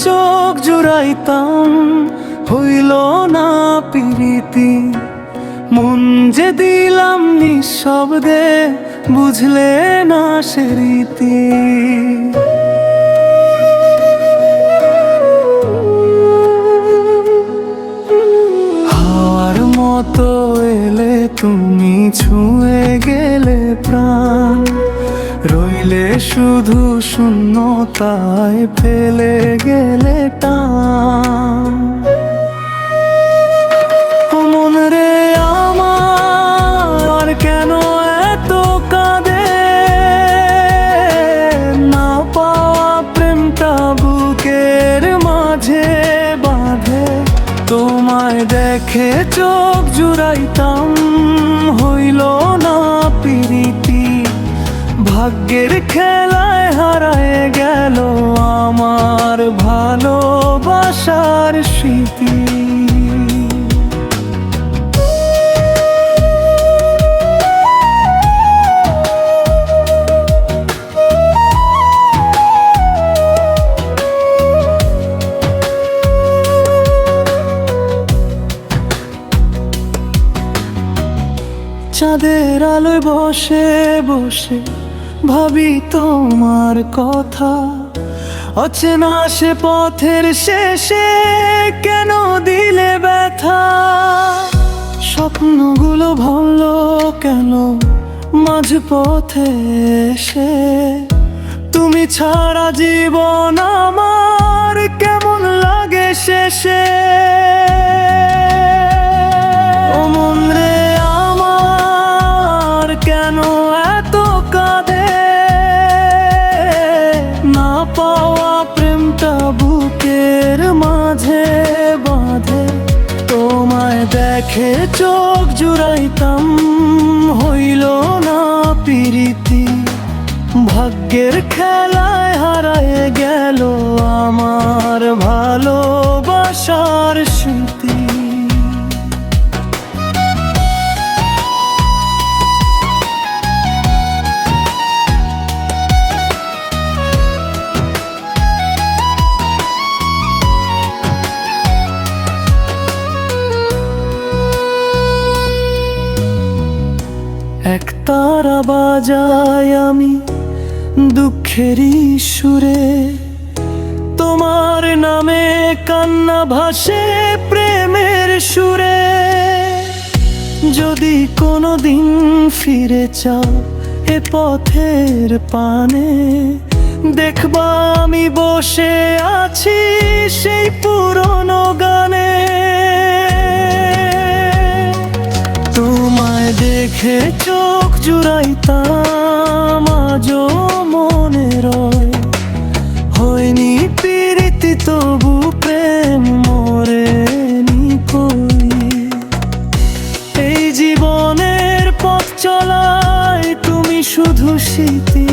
চোখ জুড়াইতাম, হইল না প্রীতি। মন যে দিলাম নিঃশব্দে, বুঝলে না সে রীতি। হাওয়ার মতো এলে তুমি, ছুঁয়ে গেলে প্রাণ, রইলে শুধু শূন্যতায়, ফেলে গেলে টান। মন রে আমার কেন এত কাঁদে, না পাওয়া প্রেমটা বুকের মাঝে বাঁধে। তোমায় দেখে চোখ জুড়াইতাম, হইল না প্রীতি। ভাগ্যের খেলায় হারায় গেল আমার ভালোবাসার স্মৃতি। চাঁদের আলোয় বসে বসে ভাবি তোমার কথা, অচেনা সে পথের শেষে কেন দিলে ব্যথা। স্বপ্নগুলো ভাঙল কেন মাঝ পথে এসে, তুমি ছাড়া জীবন আমার কেমন লাগে শেষে। ও মন রে আমার কেন এত কাঁদে, না পাওয়া প্রেমটা বুকের মাঝে বাঁধে। তোমায় দেখে চোখ জুড়াইতাম, হইল না প্রীতি। ভাগ্যের খেলায় হারায় গেল আমার ভালোবাসার স্মৃতি। এক তারা বাজাই আমি দুঃখেরই সুরে, তোমার নামে কান্না ভাসে প্রেমের সুরে। যদি কোনোদিন ফিরে চাও এ পথের পানে, দেখবা আমি বসে আছি সেই পুরনো গানে। তোমায় দেখে চোখ জুড়াইতাম, আজও মনে রয়। হয়নি প্রীতি তবু প্রেম মরেনি কই। এই জীবনের পথ চলায় তুমি শুধু স্মৃতি।